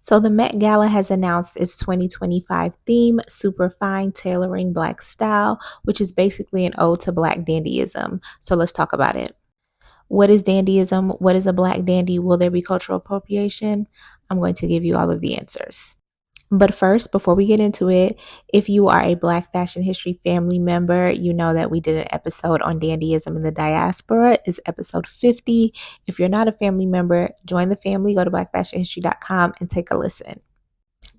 So the Met Gala has announced its 2025 theme, Superfine Tailoring Black Style, which is basically an ode to Black dandyism. So let's talk about it. What is dandyism? What is a Black dandy? Will there be cultural appropriation? I'm going to give you all of the answers. But first, before we get into it, if you are a Black Fashion History family member, you know that we did an episode on dandyism in the diaspora. It's episode 50. If you're not a family member, join the family, go to blackfashionhistory.com and take a listen.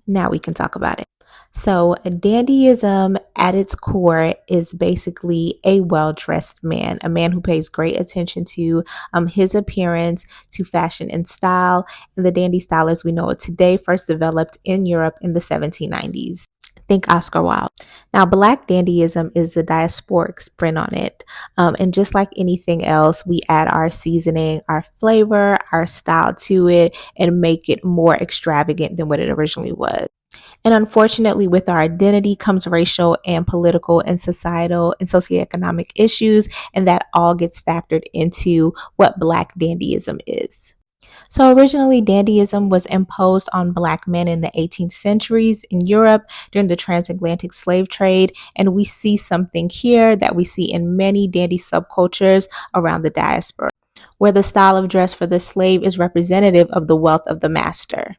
Now we can talk about it. So, dandyism at its core is basically a well dressed man, a man who pays great attention to his appearance, to fashion and style. And the dandy style as we know it today first developed in Europe in the 1790s. Think Oscar Wilde. Now, Black dandyism is a diasporic spin on it. And just like anything else, we add our seasoning, our flavor, our style to it and make it more extravagant than what it originally was. And unfortunately, with our identity comes racial and political and societal and socioeconomic issues, and that all gets factored into what Black dandyism is. So originally, dandyism was imposed on Black men in the 18th centuries in Europe during the transatlantic slave trade, and we see something here that we see in many dandy subcultures around the diaspora, where the style of dress for the slave is representative of the wealth of the master.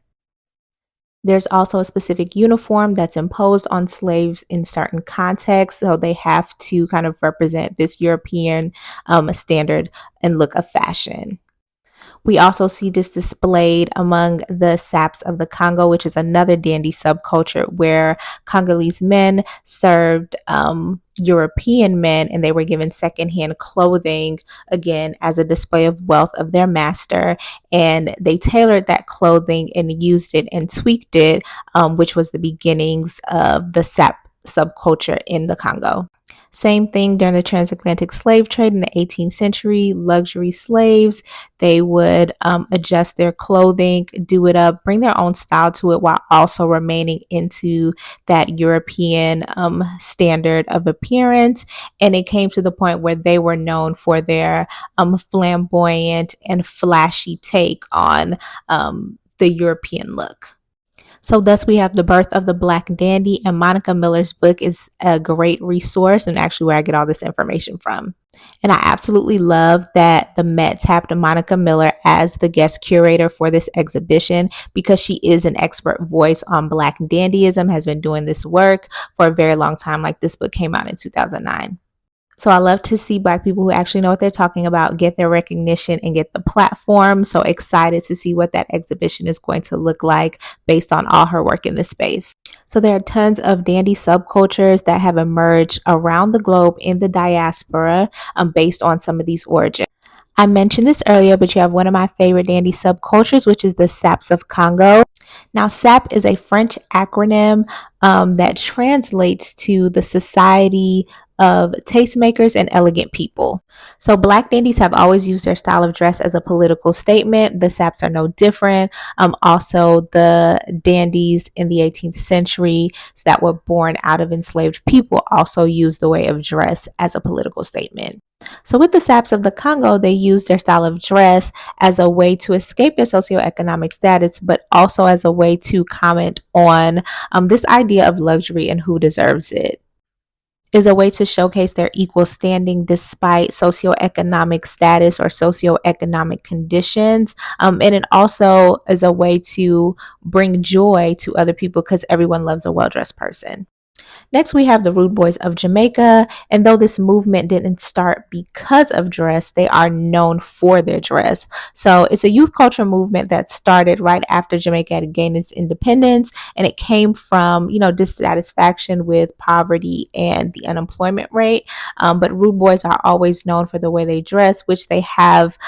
There's also a specific uniform that's imposed on slaves in certain contexts, so they have to kind of represent this European standard and look of fashion. We also see this displayed among the Saps of the Congo, which is another dandy subculture where Congolese men served European men and they were given secondhand clothing, again, as a display of wealth of their master. And they tailored that clothing and used it and tweaked it, which was the beginnings of the Sap subculture in the Congo. Same thing during the transatlantic slave trade in the 18th century. Luxury slaves, they would adjust their clothing, do it up, bring their own style to it while also remaining into that European standard of appearance. And it came to the point where they were known for their flamboyant and flashy take on the European look. So thus we have the birth of the Black Dandy, and Monica Miller's book is a great resource and actually where I get all this information from. And I absolutely love that the Met tapped Monica Miller as the guest curator for this exhibition because she is an expert voice on Black dandyism, has been doing this work for a very long time. Like this book came out in 2009. So I love to see Black people who actually know what they're talking about get their recognition and get the platform. So excited to see what that exhibition is going to look like based on all her work in this space. So there are tons of dandy subcultures that have emerged around the globe in the diaspora based on some of these origins. I mentioned this earlier, but you have one of my favorite dandy subcultures, which is the Saps of Congo. Now, SAP is a French acronym that translates to the Society of Tastemakers and Elegant People. So Black dandies have always used their style of dress as a political statement. The Saps are no different. Also, the dandies in the 18th century that were born out of enslaved people also used the way of dress as a political statement. So with the Saps of the Congo, they used their style of dress as a way to escape their socioeconomic status, but also as a way to comment on this idea of luxury and who deserves it. Is a way to showcase their equal standing despite socioeconomic status or socioeconomic conditions. And it also is a way to bring joy to other people because everyone loves a well-dressed person. Next, we have the Rude Boys of Jamaica. And though this movement didn't start because of dress, they are known for their dress. So it's a youth culture movement that started right after Jamaica had gained its independence. And it came from, dissatisfaction with poverty and the unemployment rate. But Rude Boys are always known for the way they dress, which they have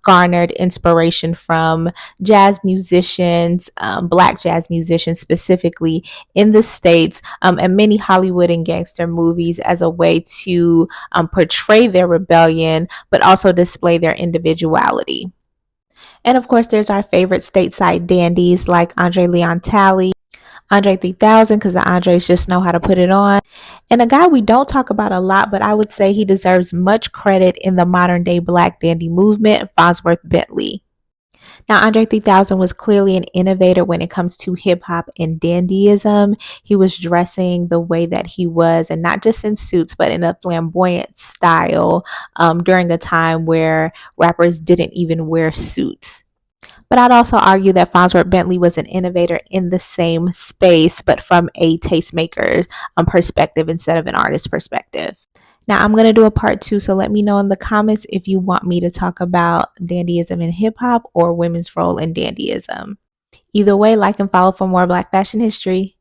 garnered inspiration from jazz musicians, Black jazz musicians specifically in the States, and many Hollywood and gangster movies as a way to portray their rebellion, but also display their individuality. And of course, there's our favorite stateside dandies like Andre Leon Talley, Andre 3000, because the Andres just know how to put it on. And a guy we don't talk about a lot, but I would say he deserves much credit in the modern day Black dandy movement, Bosworth Bentley. Now, Andre 3000 was clearly an innovator when it comes to hip hop and dandyism. He was dressing the way that he was, and not just in suits, but in a flamboyant style during a time where rappers didn't even wear suits. But I'd also argue that Farnsworth Bentley was an innovator in the same space, but from a tastemaker perspective instead of an artist perspective. Now, I'm going to do a part two, so let me know in the comments if you want me to talk about dandyism in hip hop or women's role in dandyism. Either way, like and follow for more Black fashion history.